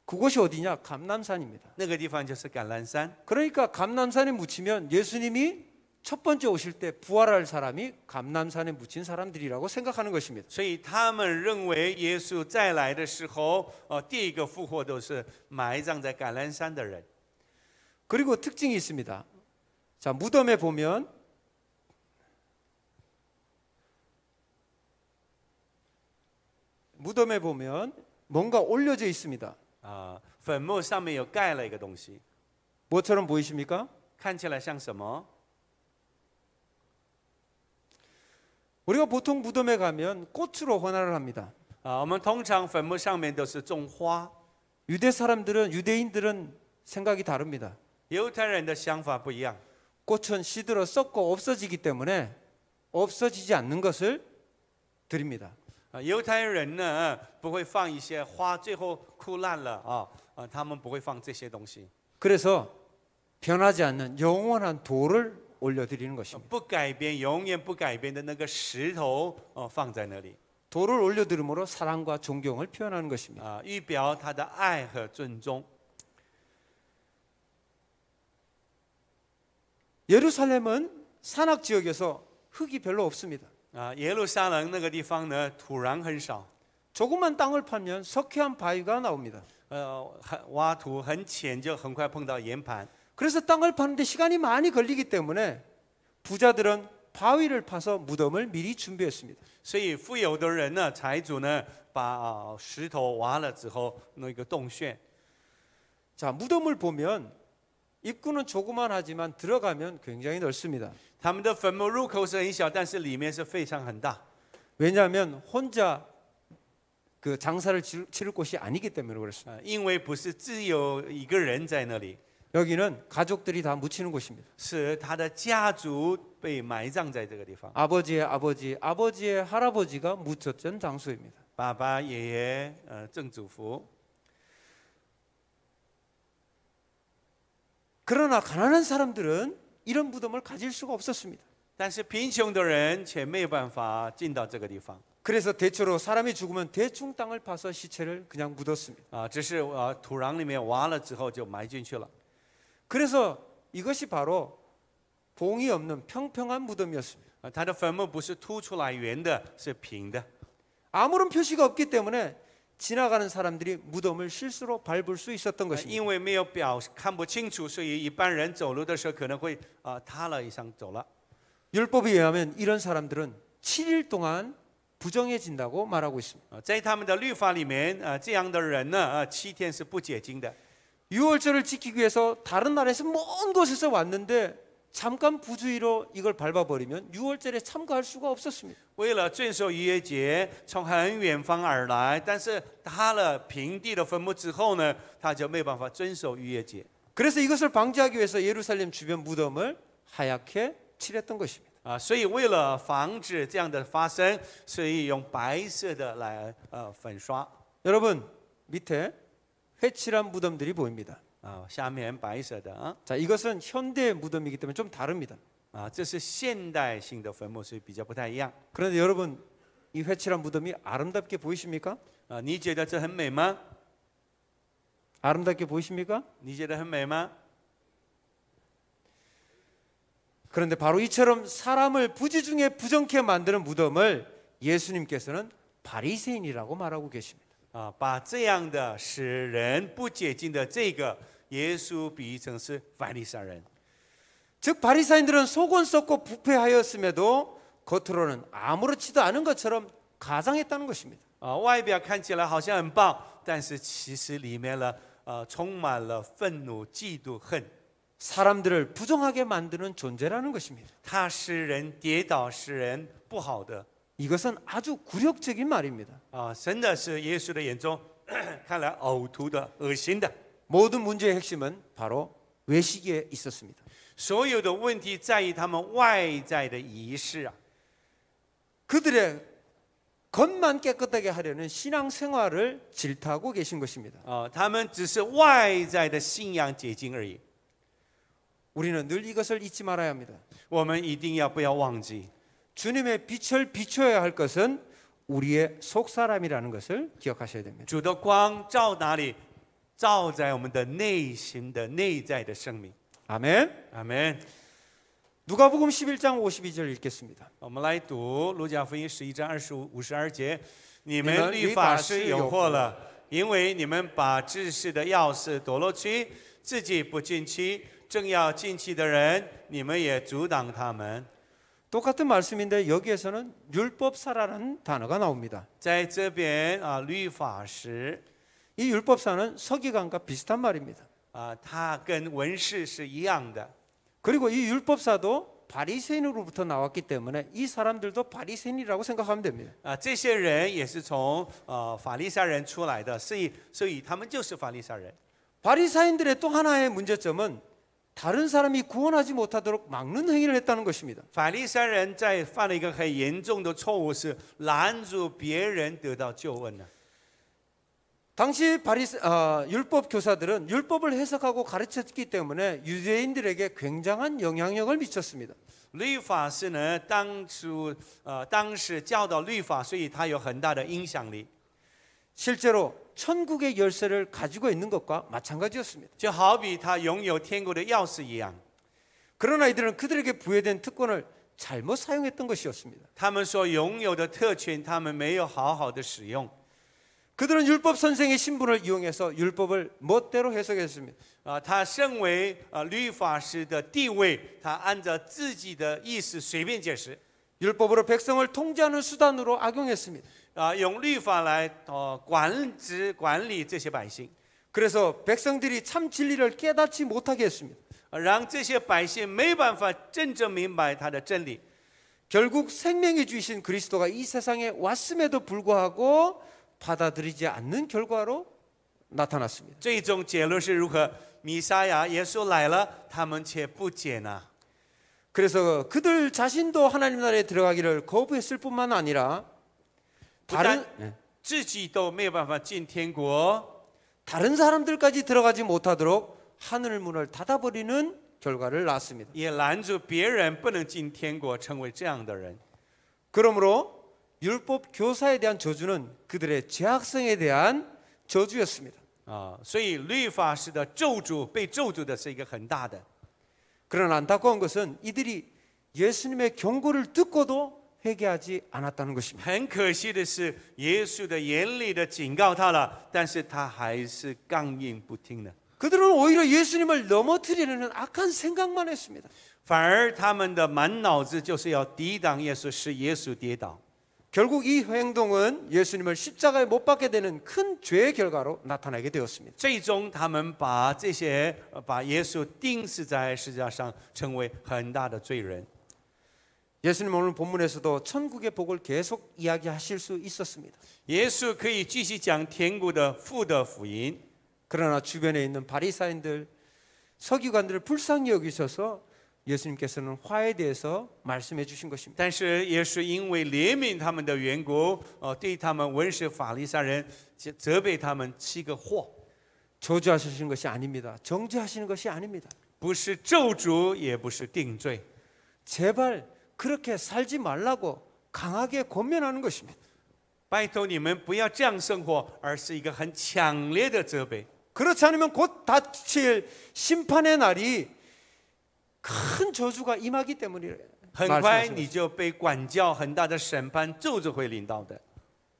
그곳이 어디냐? 감람산입니다. 那个地方就是橄榄山。 그러니까 감람산에 묻히면 예수님이 첫 번째 오실 때 부활할 사람이 감람산에 묻힌 사람들이라고 생각하는 것입니다. 所以他们认为耶稣再来的时候，第一个复活都是埋葬在橄榄山的人。 그리고 특징이 있습니다. 자, 무덤에 보면 뭔가 올려져 있습니다. 坟墓上面有盖了一个东西， 뭐처럼 보이십니까? 看起来像什么？ 우리가 보통 무덤에 가면 꽃으로 헌화를 합니다. 我们通常坟墓上面都是种花。 유대인들은 생각이 다릅니다. 犹太人的想法不一样， 꽃은 시들어 썩고 없어지기 때문에 없어지지 않는 것을 드립니다. 犹太人呢不会放一些花，最后枯烂了他们不会放这些东西。 그래서 변하지 않는 영원한 돌을 올려드리는 것입니다. 不改变，永远不改变的那个石头放在那里， 돌을 올려드림으로 사랑과 존경을 표현하는 것입니다. 预表他的爱和尊重。 예루살렘은 산악 지역에서 흙이 별로 없습니다. 耶路撒冷那个地方呢，土壤很少， 조금만 땅을 파면 석회암 바위가 나옵니다. 挖土很浅，就很快碰到岩盘。 그래서 땅을 파는데 시간이 많이 걸리기 때문에 부자들은 바위를 파서 무덤을 미리 준비했습니다. 所以富有的人呢，财主呢，把石头挖了之后，弄一个洞穴。 자, 무덤을 보면 입구는 조그만하지만 들어가면 굉장히 넓습니다. 他们的坟墓入口是很小，但是里面是非常很大。 왜냐하면 혼자 그 장사를 치를 곳이 아니기 때문에 그렇습니다. 因为不是只有一个人在那里， 여기는 가족들이 다 묻히는 곳입니다. 是他的家族被埋葬在这个地方。 아버지의 아버지, 아버지의 할아버지가 묻혔던 장소입니다. 爸爸、爷爷、曾祖父。 그러나 가난한 사람들은 이런 무덤을 가질 수가 없었습니다. 但是贫穷的人却没有办法进到这个地方。 그래서 대체로 사람이 죽으면 대충 땅을 파서 시체를 그냥 묻었습니다. 只是土壤里面挖了之后就埋进去了。 그래서 이것이 바로 봉이 없는 평평한 무덤이었습니다. 他的坟墓不是凸出来圆的，是平的。 아무런 표시가 없기 때문에 지나가는 사람들이 무덤을 실수로 밟을 수 있었던 것입니다. 因为没有表看不清楚，所以一般人走路的时候可能会塌了一上走了。 율법에 의하면 이런 사람들은 7일 동안 부정해진다고 말하고 있습니다. 在他们的律法里面，这样的人呢，7天是不洁净的。 유월절을 지키기 위해서 다른 나라에서 먼 곳에서 왔는데 잠깐 부주의로 이걸 밟아버리면 유월절에 참가할 수가 없었습니다. 为了遵守逾越节，从很远方而来，但是塌了平地的坟墓之后呢，他就没有办法遵守逾越节。 그래서 이것을 방지하기 위해서 예루살렘 주변 무덤을 하얗게 칠했던 것입니다. 所以为了防止这样的发生，所以用白色的来粉刷。 여러분 밑에 회칠한 무덤들이 보입니다. 下面白色的 자, 이것은 현대 무덤이기 때문에 좀 다릅니다. 这是现代性的坟墓，所以比较不太一样。 그런데 여러분 이 회칠한 무덤이 아름답게 보이십니까? 你觉得这很美吗？ 아름답게 보이십니까? 你觉得很美吗？ 그런데 바로 이처럼 사람을 부지중에 부정케 만드는 무덤을 예수님께서는 바리새인이라고 말하고 계십니다. 把这样的使人不洁净的这个耶稣比喻成是法利赛人。 즉 바리새인들은 속은 썩고 부패하였음에도 겉으로는 아무렇지도 않은 것처럼 가장했다는 것입니다. 外表看起来好像很棒，但是其实里面呢，充满了愤怒、嫉妒、恨。 사람들을 부정하게 만드는 존재라는 것입니다. 它使人跌倒，使人不好的。 이것은 아주 굴욕적인 말입니다. 真的是耶稣的眼中看来呕吐的、恶心的。 모든 문제의 핵심은 바로 외식에 있었습니다. 所有的问题在于他们外在的仪式啊。 그들의 겉만 깨끗하게 하려는 신앙생활을 질타하고 계신 것입니다. 他们只是外在的信仰洁净而已。 우리는 늘 이것을 잊지 말아야 합니다. 我们一定要不要忘记， 주님의 빛을 비춰야 할 것은 우리의 속사람이라는 것을 기억하셔야 됩니다. 主的光照哪里？照在我们的内心的内在的生命。 아멘. 阿门。 누가복음 11장 52절 읽겠습니다. 我们来读路加福音11章52节：你们律法师有祸了，因为你们把知识的钥匙夺了去，自己不进去，正要进去的人，你们也阻挡他们。 똑같은 말씀인데 여기에서는 율법사라는 단어가 나옵니다. 在这边律法师 이 율법사는 서기관과 비슷한 말입니다. 他跟文士是一样的。 그리고 이 율법사도 바리새인으로부터 나왔기 때문에 이 사람들도 바리새인이라고 생각하면 됩니다. 这些人也是从法利赛人出来的，所以他们就是法利赛人。 바리새인들의 또 하나의 문제점은 다른 사람이 구원하지 못하도록 막는 행위를 했다는 것입니다. 法利赛人在犯了一个很严重的错误，是拦住别人得到救恩呢。 당시 율법 교사들은 율법을 해석하고 가르쳤기 때문에 유대인들에게 굉장한 영향력을 미쳤습니다. 律法师呢，当时教导律法，所以他有很大的影响力。 실제로 천국의 열쇠를 가지고 있는 것과 마찬가지였습니다. 就好比他拥有天国的钥匙一样。 그러나 이들은 그들에게 부여된 특권을 잘못 사용했던 것이었습니다. 他们所拥有的特权，他们没有好好的使用。 그들은 율법 선생의 신분을 이용해서 율법을 멋대로 해석했습니다. 他身为律法师的地位，他按照自己的意思随便解释。 율법으로 백성을 통제하는 수단으로 악용했습니다. 用律法来管理这些百姓， 그래서 백성들이 참 진리를 깨닫지 못하게 했습니다. 让这些百姓没办法真正明白他的真理。 결국 생명의 주이신 그리스도가 이 세상에 왔음에도 불구하고 받아들이지 않는 결과로 나타났습니다. 最终结论是如何？弥赛亚耶稣来了，他们却不接纳。 그래서 그들 자신도 하나님 나라에 들어가기를 거부했을 뿐만 아니라 不但自己都没有办法进天国， 다른 사람들까지 들어가지 못하도록 하늘 문을 닫아버리는 결과를 낳았습니다. 也拦住别人不能进天国，成为这样的人。 그러므로 율법 교사에 대한 저주는 그들의 죄악성에 대한 저주였습니다. 所以律法师的咒诅，被咒诅的是一个很大的。 그러나 안타까운 것은 이들이 예수님의 경고를 듣고도 회개하지 않았다는 것입니다. 很可惜的是，耶稣的严厉的警告他了，但是他还是刚硬不听的。 그들은 오히려 예수님을 넘어뜨리려는 악한 생각만 했습니다. 反而他们的满脑子就是要抵挡耶稣，使耶稣跌倒。 결국 이 행동은 예수님을 십자가에 못 박게 되는 큰 죄의 결과로 나타나게 되었습니다. 最终，他们把耶稣钉死在十字架上，成为很大的罪人。 예수님 오늘 본문에서도 천국의 복을 계속 이야기하실 수 있었습니다. 耶稣可以继续讲天国的父的福音， 그러나 주변에 있는 바리사인들, 서기관들을 불쌍히 여기셔서 예수님께서는 화에 대해서 말씀해 주신 것입니다. 但是也是因为怜悯他们的缘故，对他们文士法利赛人责备他们七个祸， 저주하시는 것이 아닙니다. 정죄하시는 것이 아닙니다. 不是咒诅，也不是定罪。 제발 그렇게 살지 말라고 강하게 권면하는 것입니다. 拜托你们不要这样生活，而是一个很强烈的责备。 그렇지 않으면 곧 닥칠 심판의 날이 큰 저주가 임하기 때문이래요. 很快你就被管教，很大的审判咒诅会临到的。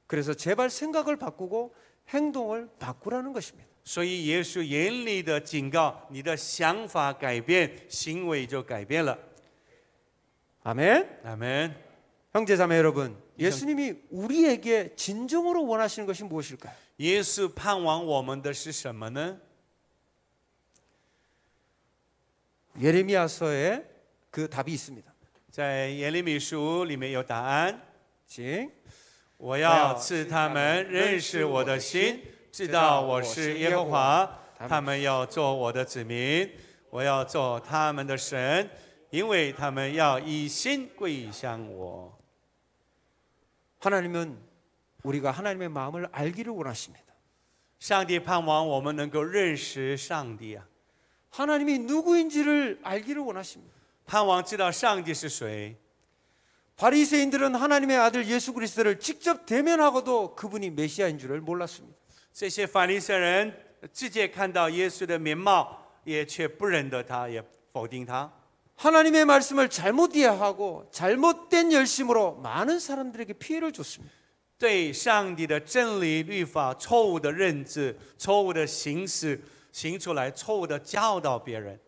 그래서 제발 생각을 바꾸고 행동을 바꾸라는 것입니다. 所以耶稣严厉的警告，你的想法改变，行为就改变了。 아멘. 阿门。 형제자매 여러분, 예수님이 우리에게 진정으로 원하시는 것이 무엇일까요? 耶稣盼望我们的是什么呢？ 예레미야서에 그 답이 있습니다. 在耶利米书里面有答案。 징. 我要赐他们认识我的心，知道我是耶和华。他们要做我的子民，我要做他们的神，因为他们要一心归向我。 하나님은 우리가 하나님의 마음을 알기를 원하십니다. 上帝盼望我们能够认识上帝啊， 하나님이 누구인지를 알기를 원하십니다. 盼望知道上帝是谁。 바리새인들은 하나님의 아들 예수 그리스도를 직접 대면하고도 그분이 메시아인 줄을 몰랐습니다. 这些法利赛人直接看到耶稣的面貌，也却不认得他，也否定他。 하나님의 말씀을 잘못 이해하고 잘못된 열심으로 많은 사람들에게 피해를 줬습니다. 对上帝的真理律法错误的认知、错误的行事，行出来错误的教导别人。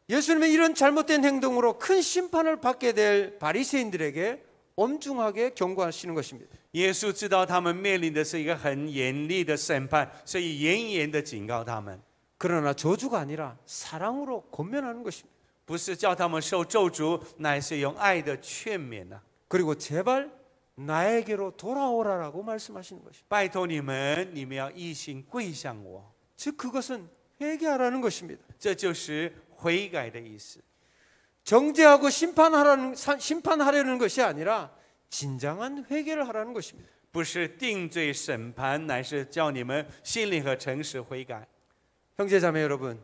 예수님의 이런 잘못된 행동으로 큰 심판을 받게 될 바리새인들에게 엄중하게 경고하시는 것입니다. 耶稣知道他们面临的是一个很严厉的审判，所以严严的警告他们， 그러나 저주가 아니라 사랑으로 권면하는 것입니다. 不是叫他们受咒诅，乃是用爱的劝勉啊！ 그리고 제발 나에게로 돌아오라라고 말씀하시는 것입니다. 拜托你们，你们要一心归向我。 즉 그것은 회개하라는 것입니다. 这就是悔改的意思。 정죄하고 심판하려는 것이 아니라 진정한 회개를 하라는 것입니다. 不是定罪审判，乃是叫你们心灵和诚实悔改。 형제자매 여러분,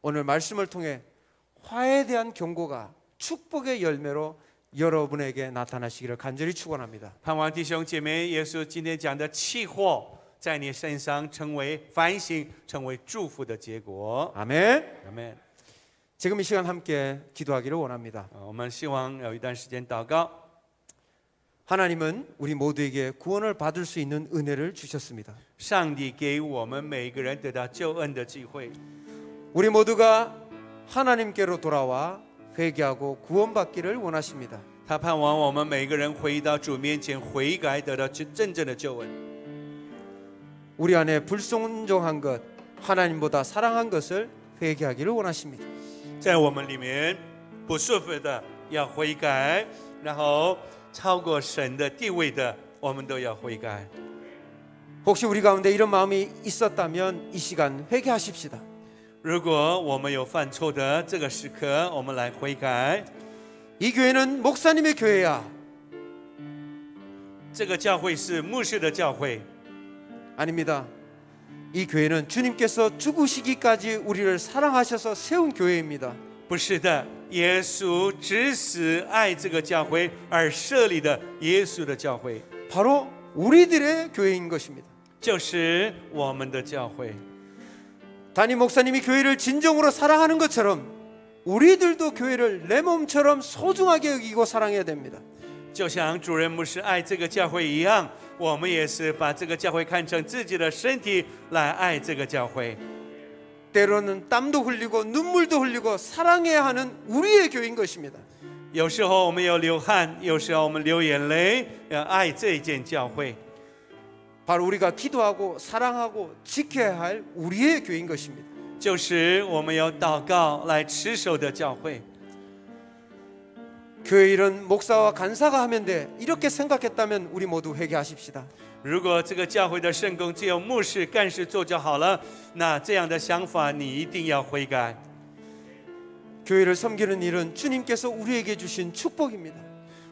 오늘 말씀을 통해 화해에 대한 경고가 축복의 열매로 여러분에게 나타나시기를 간절히 축원합니다. 盼望弟兄姐妹，耶稣今天讲的气祸，在你身上成为反省，成为祝福的结果。 아멘. 아멘。 지금 이 시간 함께 기도하기를 원합니다. 我们希望有一段时间祷告。 하나님은 우리 모두에게 구원을 받을 수 있는 은혜를 주셨습니다. 上帝给我们每一个人得到救恩的机会。 우리 모두가 하나님께로 돌아와 회개하고 구원받기를 원하십니다. 他盼望我们每一个人回到主面前悔改，得到真正的救恩。 우리 안에 불순종한 것, 하나님보다 사랑한 것을 회개하기를 원하십니다. 在我们里面不顺服的要悔改，然后超过神的地位的，我们都要悔改。 혹시 우리 가운데 이런 마음이 있었다면 이 시간 회개하십시다. 如果我们有犯错的这个时刻，我们来悔改。 이 교회는 목사님의 교회야. 这个教会是牧师的教会， 아닙니다. 이 교회는 주님께서 죽으시기까지 우리를 사랑하셔서 세운 교회입니다. 不是的，耶稣只是爱这个教会而设立的耶稣的教会， 바로 우리들의 교회인 것입니다. 就是我们的教会。 담임 목사님이 교회를 진정으로 사랑하는 것처럼 우리들도 교회를 내 몸처럼 소중하게 여기고 사랑해야 됩니다. 就像主任牧师爱这个教会一样，我们也是把这个教会看成自己的身体来爱这个教会。 때로는 땀도 흘리고 눈물도 흘리고 사랑해야 하는 우리의 교회인 것입니다. 有时候我们有流汗，有时候我们流眼泪，要爱这一间教会。 바로 우리가 기도하고 사랑하고 지켜야 할 우리의 교회인 것입니다. 就是我们要祷告来持守的教会。 교회 일은 목사와 간사가 하면 돼. 이렇게 생각했다면 우리 모두 회개하십시다. 如果这个教会的圣工只有牧师干事做就好了，那这样的想法你一定要悔改。 교회를 섬기는 일은 주님께서 우리에게 주신 축복입니다.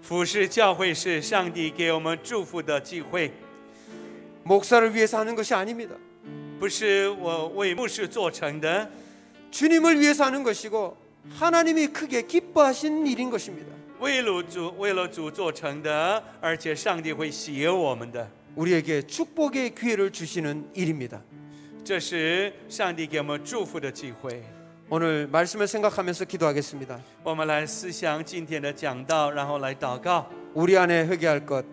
服侍教会是上帝给我们祝福的机会， 목사를 위해서 하는 것이 아닙니다. 不是我为牧师做成的， 주님을 위해서 하는 것이고 하나님이 크게 기뻐하신 일인 것입니다. 为了主做成的，而且上帝会喜悦我们的。 우리에게 축복의 기회를 주시는 일입니다. 这是上帝给我们祝福的机会。 오늘 말씀을 생각하면서 기도하겠습니다. 我们来思想今天的讲道，然后来祷告。 우리 안에 회개할 것,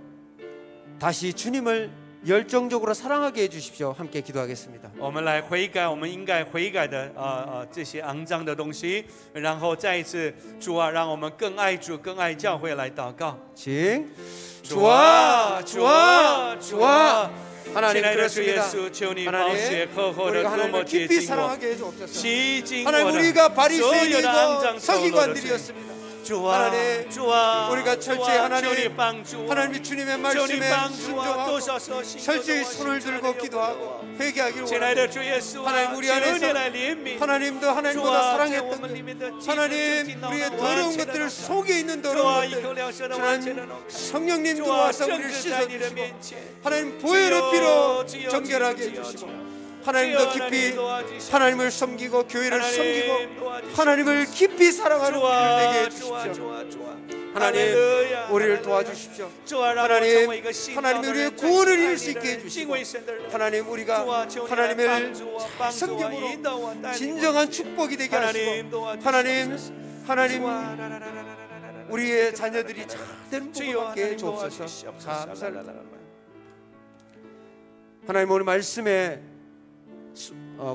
다시 주님을 열정적으로 사랑하게 해주십시오. 함께 기도하겠습니다. 我们来悔改，我们应该悔改的这些肮脏的东西，然后再一次主啊，让我们更爱主，更爱教会来祷告。 징, 主啊，主啊，主啊！ 하나님 亲爱的主耶 그렇습니다. 稣，求你宝血 하나님 厚厚的 우리가 涂抹 하나님을 洁 깊이 净我， 사랑하게 해주옵소서. 洗净 하나님 我的 우리가 所有的肮 바리새인이고 脏丑陋的罪。 서기관들이었습니다. 主啊， 하나님 主啊， 우리가 主啊 철저히 하나님 求你帮助我， 하나님이 주님의 求你 말씀에 帮助我，多 순종하고 少时候心中 철저히 손을 들고 기도하고 회개하기를 亲爱的 원합니다. 主耶稣啊， 하나님 우리 求 안에서 你来怜悯， 하나님도 主 하나님보다 啊，在我 사랑했던 们里 것, 面的基督 하나님 우리의 더러운 것들을 속에 있는 主啊， 더러운 一口 것들 两舌的完全的 하나님 能看， 성령님도 主啊， 와서 正 우리를 直在你的 씻어주시고 面前， 하나님 보혈의 피로 只有 정결하게 只有 해주시고 只有 하나님도 깊이 하나님을 섬기고 교회를 섬기고 하나님을 깊이 사랑하는 우리를 되게 해주십시오. 하나님 우리를 도와주십시오. 하나님 하나님 우리의 구원을 이룰 수 있게 해주시고 하나님 우리가 하나님을 성경으로 진정한 축복이 되게 하시고 하나님 우리의 자녀들이 잘된 복을 받게 해주옵소서. 감사합니다. 하나님 오늘 말씀에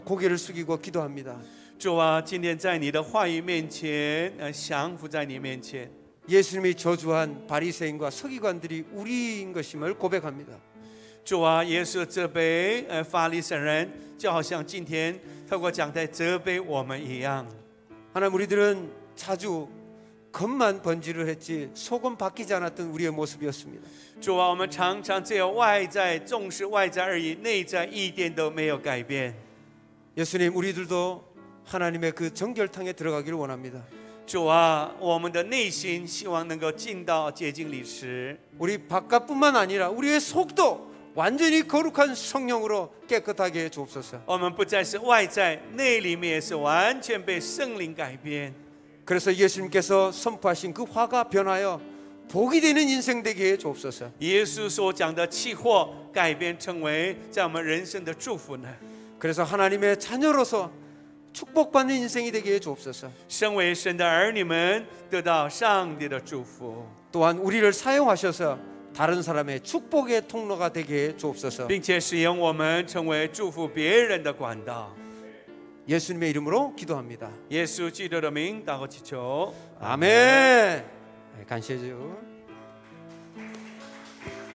고개를 숙이고 기도합니다. 主啊，今天在你的话语面前，降服在你面前。 예수님이 저주한 바리새인과 서기관들이 우리인 것임을 고백합니다. 主啊，耶稣责备法利赛人，就好像今天透过讲台责备我们一样。 하나님 우리들은 자주 겉만 번지를 했지 속은 바뀌지 않았던 우리의 모습이었습니다. 主啊，我们常常只有外在重视外在而已，内在一点都没有改变。 예수님 우리들도 하나님의 그 정결탕에 들어가기를 원합니다. 主啊，我们的内心希望能够进到洁净里时， 우리 바깥뿐만 아니라 우리의 속도 완전히 거룩한 성령으로 깨끗하게 해 주옵소서. 我们不再是外在，内里面也是完全被圣灵改变。 그래서 예수님께서 선포하신 그 화가 변하여 복이 되는 인생 되게 해 주옵소서. 耶稣所讲的气祸改变成为在我们人生的祝福呢？ 그래서 하나님의 자녀로서 축복받는 인생이 되게 해 주옵소서. 身为神的儿女们得到上帝的祝福， 또한 우리를 사용하셔서 다른 사람의 축복의 통로가 되게 해 주옵소서. 并且使用我们成为祝福别人的管道。 예수님의 이름으로 기도합니다. 耶稣基督的名祷告祈求， 아멘. 감사해요.